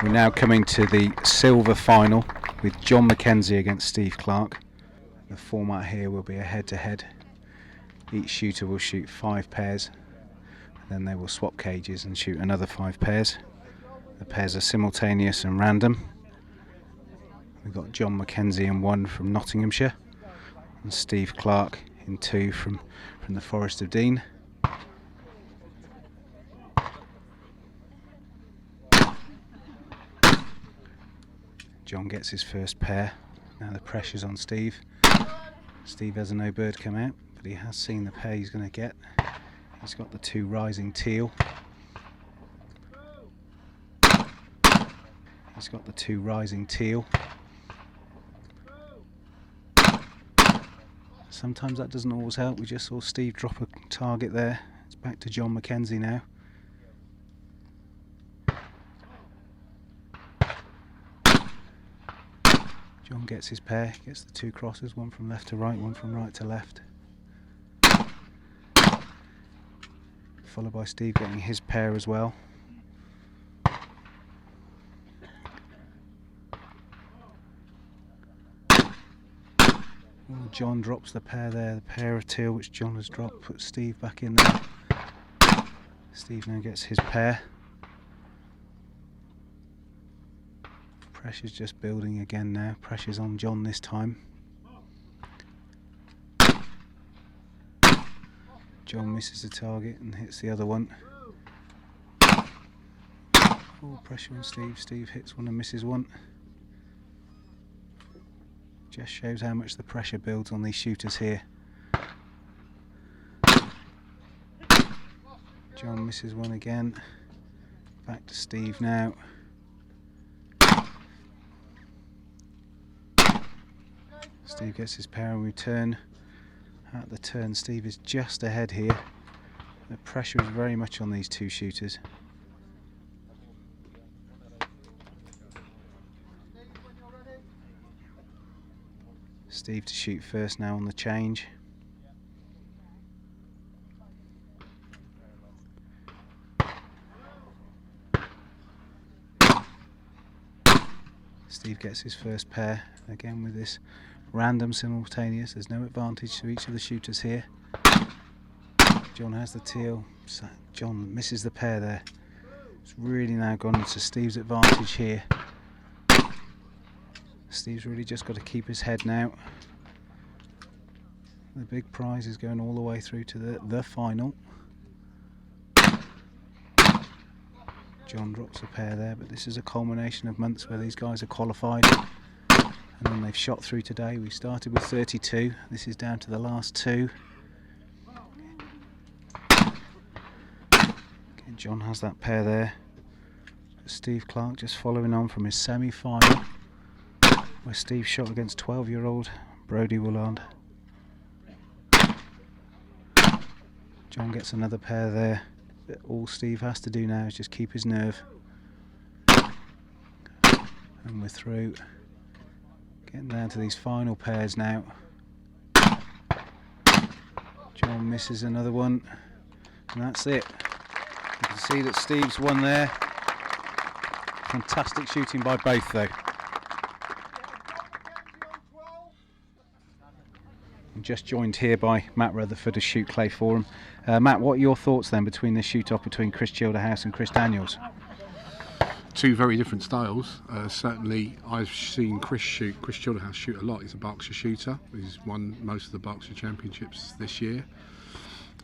We're now coming to the silver final with John McKenzie against Steve Clarke. The format here will be a head-to-head. Each shooter will shoot 5 pairs, then they will swap cages and shoot another 5 pairs. The pairs are simultaneous and random. We've got John McKenzie in 1 from Nottinghamshire and Steve Clarke in 2 from the Forest of Dean. John gets his first pair. Now the pressure's on Steve. Steve has a no bird come out, but he has seen the pair he's going to get. He's got the 2 rising teal. He's got the 2 rising teal. Sometimes that doesn't always help. We just saw Steve drop a target there. It's back to John McKenzie now. John gets his pair, gets the 2 crosses, 1 from left to right, 1 from right to left. Followed by Steve getting his pair as well. John drops the pair there, the pair of teal which John has dropped, puts Steve back in there. Steve now gets his pair. Pressure's just building again now. Pressure's on John this time. John misses the target and hits the other one. Oh, pressure on Steve. Steve hits one and misses one. Just shows how much the pressure builds on these shooters here. John misses one again. Back to Steve now. Steve gets his pair in return. At the turn, Steve is just ahead here. The pressure is very much on these 2 shooters. Steve to shoot first now on the change. Steve gets his first pair, again with this random simultaneous. There's no advantage to each of the shooters here. John has the teal. John misses the pair there. It's really now gone into Steve's advantage here. Steve's really just got to keep his head now. The big prize is going all the way through to the final. John drops a pair there, but this is a culmination of months where these guys are qualified and then they've shot through today. We started with 32, this is down to the last 2. Okay, John has that pair there. Steve Clarke just following on from his semi-final, where Steve shot against 12-year-old Brodie Woolard. John gets another pair there. All Steve has to do now is just keep his nerve. And we're through. Getting down to these final pairs now. John misses another one. And that's it. You can see that Steve's won there. Fantastic shooting by both though. I'm just joined here by Matt Rutherford of Shoot Clay Forum. Matt, what are your thoughts then between this shoot-off between Chris Childerhouse and Chris Daniels? 2 very different styles. Certainly I've seen Chris Childerhouse shoot a lot. He's a Berkshire shooter. He's won most of the Berkshire Championships this year.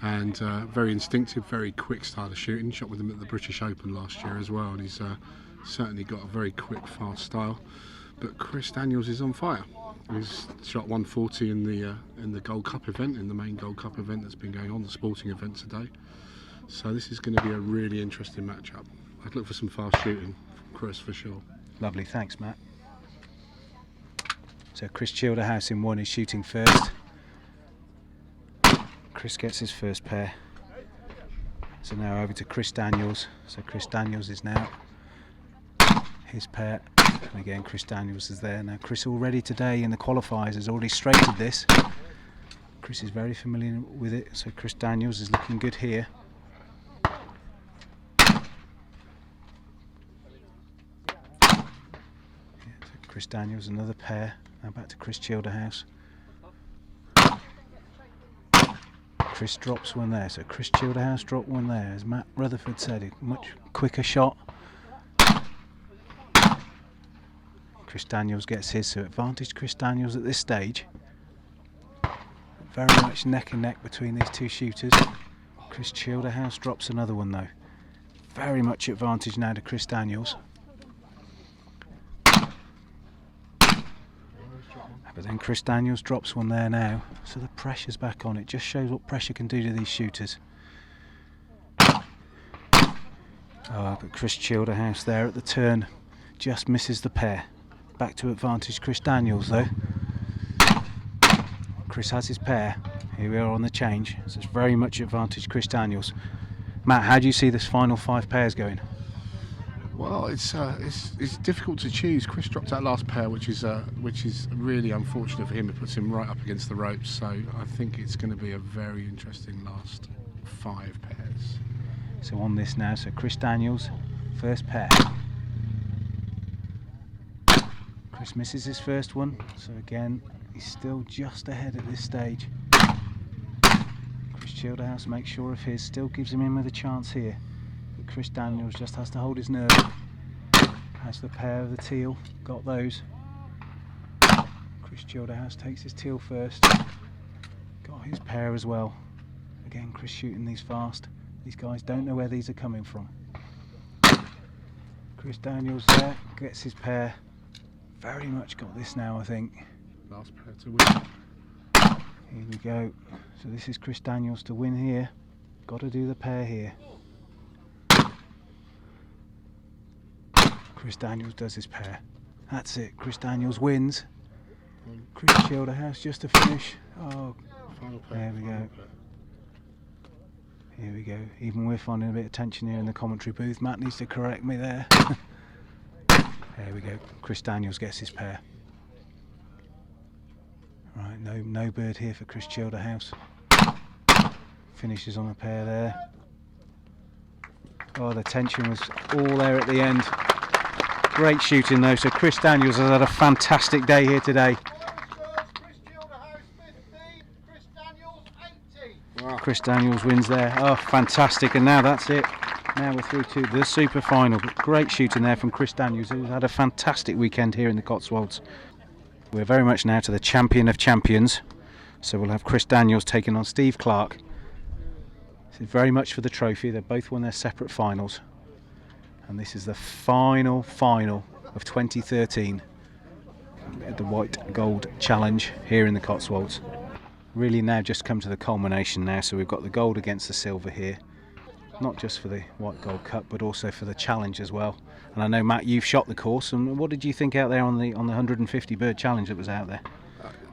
And very instinctive, very quick style of shooting. Shot with him at the British Open last year as well. And he's certainly got a very quick, fast style. But Chris Daniels is on fire. He's shot 140 in the Gold Cup event, in the main Gold Cup event that's been going on, the sporting event today. So this is going to be a really interesting matchup. I'd look for some fast shooting from Chris for sure. Lovely, thanks Matt. So Chris Childerhouse in 1 is shooting first. Chris gets his first pair. So now over to Chris Daniels. So Chris Daniels is now his pair. And again Chris Daniels is there. Now Chris already today in the qualifiers has already straightened this. Chris is very familiar with it, so Chris Daniels is looking good here. Chris Daniels, another pair. Now back to Chris Childerhouse. Chris drops one there, so Chris Childerhouse dropped one there. As Matt Rutherford said, a much quicker shot. Chris Daniels gets his, so advantage Chris Daniels at this stage. Very much neck and neck between these two shooters. Chris Childerhouse drops another one though. Very much advantage now to Chris Daniels. But then Chris Daniels drops one there now, so the pressure's back on. It just shows what pressure can do to these shooters. But Chris Childerhouse there at the turn just misses the pair. Back to advantage Chris Daniels though. Chris has his pair. Here we are on the change, so it's very much advantage Chris Daniels. Matt, how do you see this final 5 pairs going? Well, it's difficult to choose. Chris dropped that last pair, which is really unfortunate for him. It puts him right up against the ropes. So I think it's going to be a very interesting last 5 pairs. So on this now, so Chris Daniels, first pair. Chris misses his first one, so again he's still just ahead at this stage. Chris Childerhouse makes sure of his, still gives him in with a chance here. Chris Daniels just has to hold his nerve. Has the pair of the teal, got those. Chris Childerhouse takes his teal first. Got his pair as well. Again, Chris shooting these fast. These guys don't know where these are coming from. Chris Daniels there, gets his pair. Very much got this now, I think. Last pair to win. Here we go. So this is Chris Daniels to win here. Got to do the pair here. Chris Daniels does his pair. That's it. Chris Daniels wins. Chris Childerhouse just to finish. Oh, Final pair. there we go. Here we go. Even we're finding a bit of tension here in the commentary booth. Matt needs to correct me there. There we go. Chris Daniels gets his pair. Right, no bird here for Chris Childerhouse. Finishes on a pair there. Oh, the tension was all there at the end. Great shooting though, so Chris Daniels has had a fantastic day here today. Wow. Chris Daniels wins there. Oh, fantastic, and now that's it. Now we're through to the super final. Great shooting there from Chris Daniels, who's had a fantastic weekend here in the Cotswolds. We're very much now to the champion of champions. So we'll have Chris Daniels taking on Steve Clarke. This is very much for the trophy. They both won their separate finals. And this is the final of 2013 at the White Gold Challenge here in the Cotswolds. Really now just come to the culmination now. So we've got the gold against the silver here. Not just for the White Gold Cup, but also for the challenge as well. And I know, Matt, you've shot the course, and what did you think out there on the 150 bird challenge that was out there?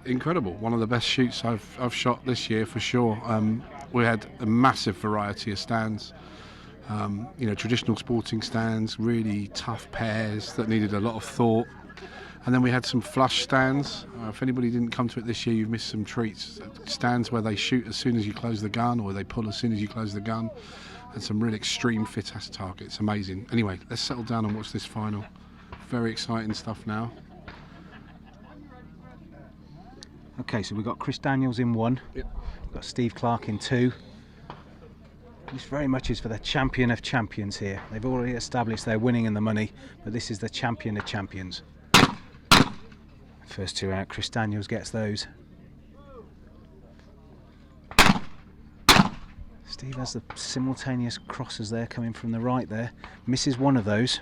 Incredible. One of the best shoots I've shot this year for sure. We had a massive variety of stands. Traditional sporting stands, really tough pairs that needed a lot of thought. And then we had some flush stands. If anybody didn't come to it this year, you've missed some treats. Stands where they shoot as soon as you close the gun, or they pull as soon as you close the gun. And some really extreme fit-ass targets. Amazing. Anyway, let's settle down and watch this final. Very exciting stuff now. Okay, so we've got Chris Daniels in 1. Yep. We've got Steve Clarke in 2. This very much is for the champion of champions here. They've already established they're winning in the money, but this is the champion of champions. First 2 out, Chris Daniels gets those. Steve has the simultaneous crosses there coming from the right there. Misses one of those.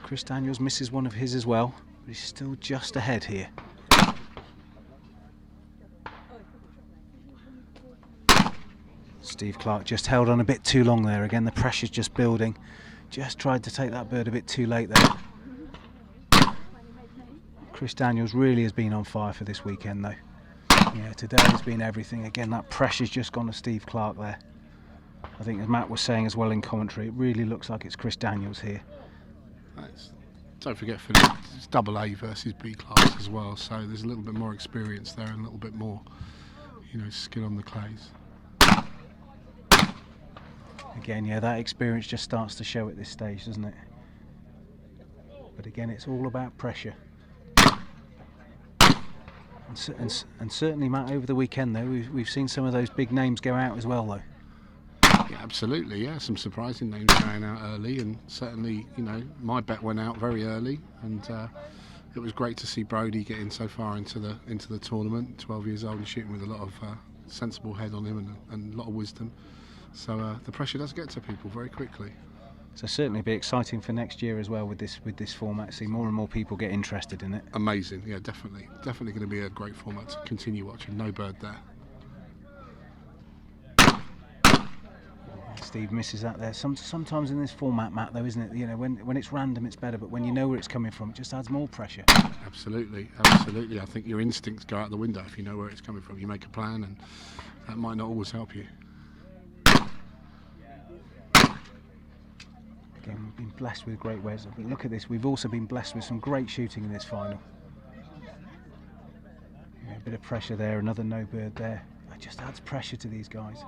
Chris Daniels misses one of his as well, but he's still just ahead here. Steve Clarke just held on a bit too long there. Again, the pressure's just building. Just tried to take that bird a bit too late there. Chris Daniels really has been on fire for this weekend though. Yeah, today has been everything. Again, that pressure's just gone to Steve Clarke there. I think as Matt was saying as well in commentary, it really looks like it's Chris Daniels here. Don't forget, Philip, it's double A versus B class as well, so there's a little bit more experience there and a little bit more, skill on the clays. Again, yeah, that experience just starts to show at this stage, doesn't it? But again, it's all about pressure. And certainly, Matt, over the weekend though, we've seen some of those big names go out as well though. Yeah, absolutely, yeah. Some surprising names going out early, and certainly, you know, my bet went out very early, and it was great to see Brodie getting so far into the tournament. 12 years old and shooting with a lot of sensible head on him and a lot of wisdom. So the pressure does get to people very quickly. So certainly be exciting for next year as well with this format. See more and more people get interested in it. Amazing, yeah, definitely going to be a great format to continue watching. No bird there. Steve misses that there. Sometimes in this format, Matt, though, isn't it? You know, when it's random, it's better, but when you know where it's coming from, it just adds more pressure. Absolutely. I think your instincts go out the window if you know where it's coming from. You make a plan, and that might not always help you. Again, we've been blessed with great waves, but look at this. We've also been blessed with some great shooting in this final. Yeah, a bit of pressure there. Another no bird there. It just adds pressure to these guys.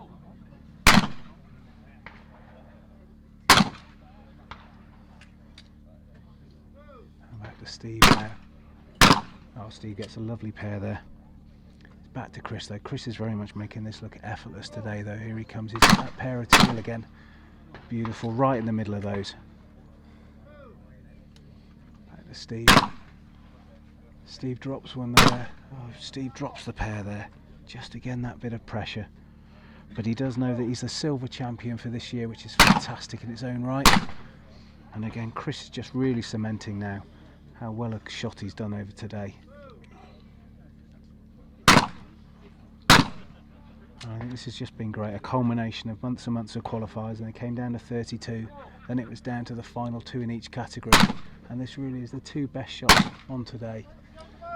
Back to Steve now. Oh, Steve gets a lovely pair there. It's back to Chris though. Chris is very much making this look effortless today though. Here he comes. He's got that pair of teal again. Beautiful, right in the middle of those. Back to Steve. Steve drops one there. Oh, Steve drops the pair there. Just again that bit of pressure. But he does know that he's the silver champion for this year, which is fantastic in its own right. And again, Chris is just really cementing now how well a shot he's done over today. I think this has just been great, a culmination of months and months of qualifiers, and it came down to 32, then it was down to the final 2 in each category, and this really is the 2 best shots on today.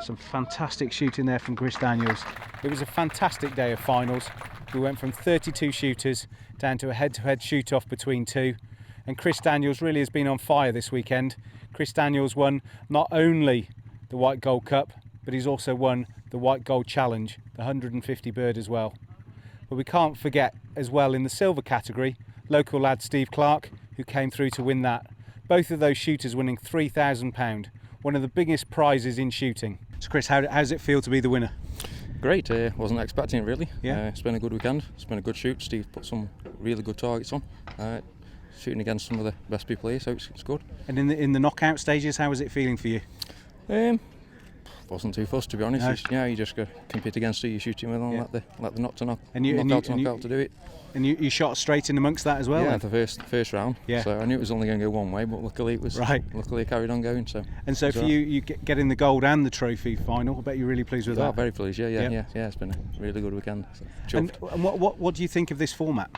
Some fantastic shooting there from Chris Daniels. It was a fantastic day of finals. We went from 32 shooters down to a head-to-head shoot-off between 2, and Chris Daniels really has been on fire this weekend. Chris Daniels won not only the White Gold Cup, but he's also won the White Gold Challenge, the 150 bird as well. But we can't forget as well in the silver category, local lad Steve Clarke, who came through to win that. Both of those shooters winning £3,000, one of the biggest prizes in shooting. So Chris, how does it feel to be the winner? Great, wasn't expecting it really. Yeah. It's been a good weekend, it's been a good shoot. Steve put some really good targets on. Shooting against some of the best people here, so it's good. And in the knockout stages, how was it feeling for you? Wasn't too fussed, to be honest. No. You just go compete against who you're shooting with, and Yeah. let the knock And you out to do it. And you shot straight in amongst that as well? Yeah, then? the first round. Yeah. So I knew it was only going to go one way, but luckily it was. Right. Luckily it carried on going. So. And so for you getting the gold and the trophy final, I bet you're really pleased with that. Very pleased. Yeah. Yeah. It's been a really good weekend. So And what do you think of this format?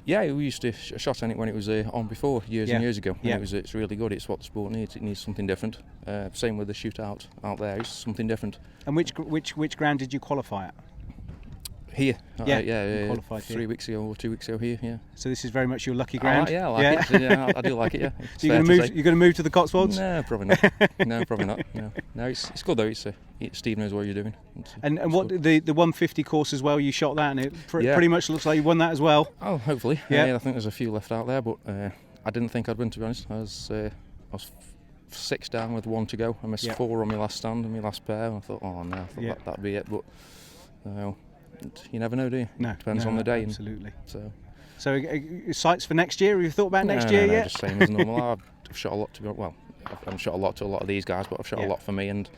Yeah, we used to shot on it when it was on before years Yeah. and years ago. Yeah. It's really good. It's what the sport needs. It needs something different. Same with the shootout out there. It's something different. And which ground did you qualify at? Here, Yeah, yeah, you qualified 3 here. weeks ago or 2 weeks ago here, yeah. So this is very much your lucky ground. I like it. Yeah, I do like it. Yeah. So you're going to move to the Cotswolds? No, probably not. No, probably not. No, it's good though. Steve knows what you're doing. And it's what good. the 150 course as well? You shot that, and it pretty much looks like you won that as well. Oh, hopefully. Yeah. I think there's a few left out there, but I didn't think I'd win, to be honest. I was 6 down with 1 to go. I missed 4 on my last stand and my last pair, and I thought, oh no, that'd be it. But you never know, do you? No, Depends on the day. Absolutely. So sights for next year? Have you thought about next year no, yet? Just same as normal. I've shot a lot I've shot a lot to a lot of these guys, but I've shot a lot for me, and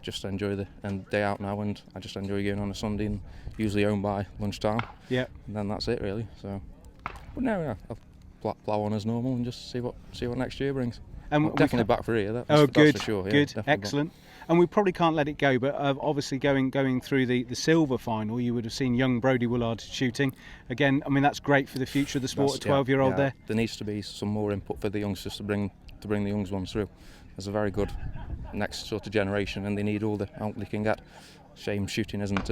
just enjoy the day out now. And I just enjoy going on a Sunday, and usually home by lunchtime. Yeah. And then that's it really. So, but no, I'll plough on as normal and just see what next year brings. And I'm definitely back for here. That's for sure. Good, Yeah, excellent. And we probably can't let it go, but obviously going through the silver final, you would have seen young Brodie Willard shooting. Again, I mean, that's great for the future of the sport, a 12-year-old there. There needs to be some more input for the youngsters to bring the young ones through. There's a very good next sort of generation, and they need all the help they can get. Shame shooting isn't.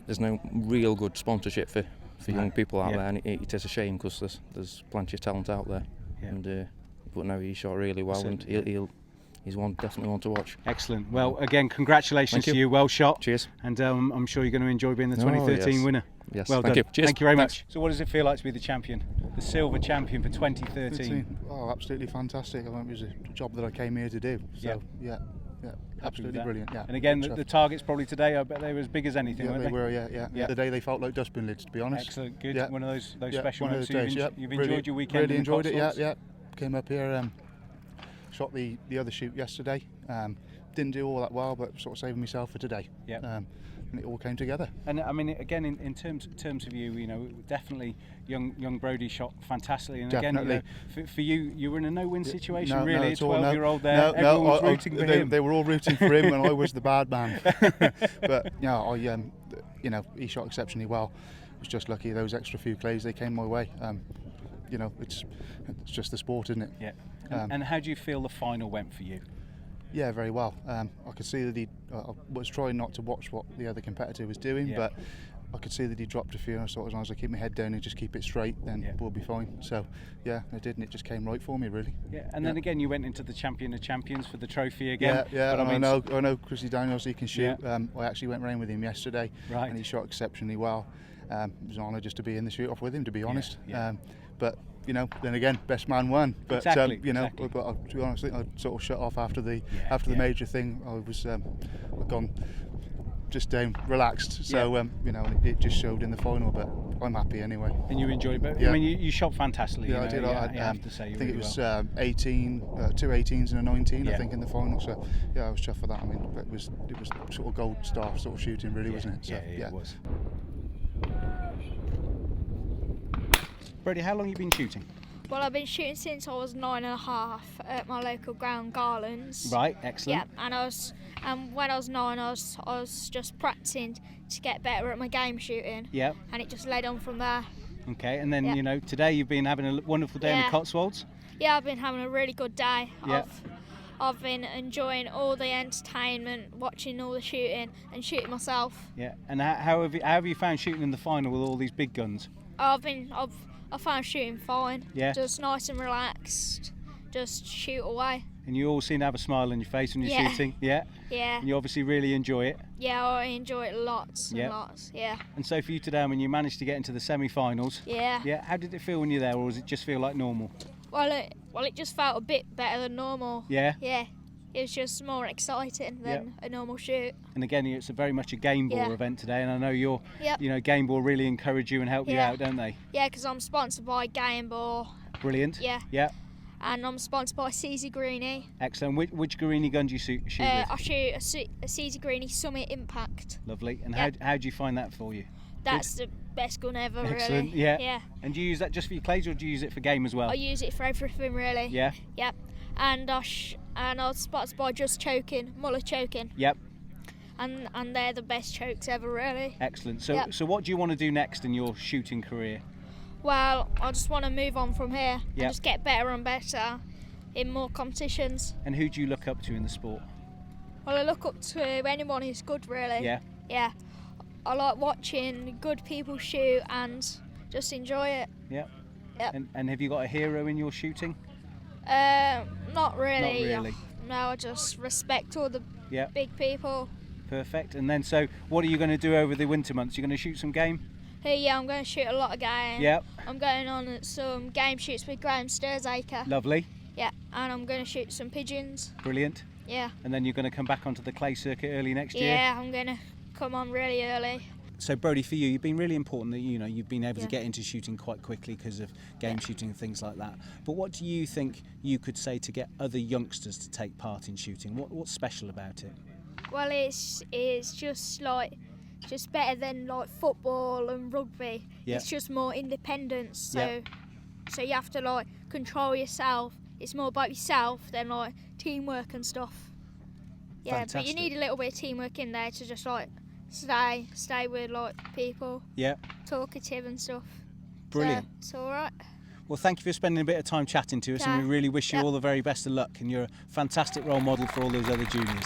There's no real good sponsorship for young people out there, and it is a shame because there's plenty of talent out there. Yeah. And but no, he shot really well, and he's definitely one to watch. Excellent. Well, again, congratulations Thank to you. you. Well shot. Cheers. And I'm sure you're going to enjoy being the Oh, 2013 yes. winner. Yes, Well thank done. you. Cheers. Thank you very Thanks. much. So what does it feel like to be the champion? The silver champion for 2013? Oh, absolutely fantastic. I mean, it was a job that I came here to do. So, yeah, absolutely brilliant. Yeah. And again, Good the stuff. targets probably today, I bet they were as big as anything, Yeah, weren't they they? were. Yeah. The day they felt like dustbin lids, to be honest. Excellent, good. Yeah. One of those Yeah, special one of moments. those days. You've Really- enjoyed your weekend. Really in the enjoyed it. Cotswolds? Yeah. Came up here, shot the other shoot yesterday. Didn't do all that well, but sort of saving myself for today. Yeah. And it all came together. And I mean, again, in terms of you, you know, definitely young Brodie shot fantastically. And Definitely. again, you know, for you, you were in a no-win situation, No, really. not A at all, no. 12-year-old there, everyone was rooting for him. They were all rooting for him, and I was the bad man. But he shot exceptionally well. I was just lucky those extra few clays they came my way. It's just the sport, isn't it? Yeah. And how do you feel the final went for you? Yeah, very well. I could see that I was trying not to watch what the other competitor was doing, but I could see that he dropped a few, and I thought as long as I keep my head down and just keep it straight, then we'll be fine. So, yeah, I did, and it just came right for me, really. Yeah, and then again, you went into the Champion of Champions for the trophy again. Yeah, but I know Chrissy Daniels, he can shoot. Yeah. I actually went round with him yesterday, Right. and he shot exceptionally well. It was an honour just to be in the shoot-off with him, to be honest. Yeah. But then again, best man won. But Exactly. but to be honest, I sort of shut off after the major thing. I was I'd gone just down, relaxed. So it just showed in the final. But I'm happy anyway. And you enjoyed it. But Yeah. I mean, you shot fantastically. Yeah, you I did. know, I have to say. I you think really it was well. 2 18s and a 19. Yeah. I think in the final. So yeah, I was chuffed for that. I mean, but it was sort of gold star sort of shooting, really, wasn't it? So, yeah, it was. Brodie, how long have you been shooting? Well, I've been shooting since I was 9.5 at my local ground, Garland's. Right, excellent. Yeah, and when I was 9, I was just practicing to get better at my game shooting. Yeah. And it just led on from there. Okay, and then today you've been having a wonderful day in the Yeah. Cotswolds. Yeah, I've been having a really good day. Yeah. I've been enjoying all the entertainment, watching all the shooting, and shooting myself. Yeah. And how have you found shooting in the final with all these big guns? I found shooting fine. Yeah. Just nice and relaxed. Just shoot away. And you all seem to have a smile on your face when you're Yeah. shooting. Yeah. Yeah. And you obviously really enjoy it. Yeah, I enjoy it lots and Yeah. lots. Yeah. And so for you today, when you managed to get into the semi-finals, Yeah. yeah, how did it feel when you're there, or does it just feel like normal? Well, it just felt a bit better than normal. Yeah. Yeah. It was just more exciting than a normal shoot. And again, it's very much a Gamebore Yeah. event today, and I know Yep. Gamebore really encourage you and help you Yeah. out, don't they? Yeah, because I'm sponsored by Gamebore. Brilliant. Yeah. Yeah. And I'm sponsored by CZ Greenie. Excellent. Which Guarini gun do you shoot with? I shoot a CZ Greenie Summit Impact. Lovely. And Yeah. how do you find that for you? That's the best gun ever, Excellent. really. Yeah. Yeah. And do you use that just for your clays, or do you use it for game as well? I use it for everything, really. Yeah. Yep. And I was sponsored by Just Choking, Muller Choking. Yep. And they're the best chokes ever, really. Excellent. So Yep. so what do you want to do next in your shooting career? Well, I just want to move on from here Yep. and just get better and better in more competitions. And who do you look up to in the sport? Well, I look up to anyone who's good, really. Yeah. Yeah. I like watching good people shoot and just enjoy it. Yeah. Yep. And have you got a hero in your shooting? Not really. Not really. No, I just respect all the Yeah. big people. Perfect. And then so what are you going to do over the winter months? You're going to shoot some game? Yeah, I'm going to shoot a lot of game. Yeah. I'm going on some game shoots with Graham Sturzacre. Lovely. Yeah, and I'm going to shoot some pigeons. Brilliant. Yeah. And then you're going to come back onto the clay circuit early next year? Yeah, I'm going to come on really early. So Brodie, for you, you've been really important that you've been able to Yeah. get into shooting quite quickly because of game shooting and things like that. But what do you think you could say to get other youngsters to take part in shooting? What's special about it? Well, it's just better than like football and rugby. Yeah. It's just more independence. So Yeah. so you have to like control yourself. It's more about yourself than like teamwork and stuff. Yeah, but Fantastic. you need a little bit of teamwork in there to just like stay with like people, Yeah. talkative and stuff. Brilliant. So it's all right. Well, thank you for spending a bit of time chatting to us, and Yeah. we really wish you Yeah. all the very best of luck, and you're a fantastic role model for all those other juniors.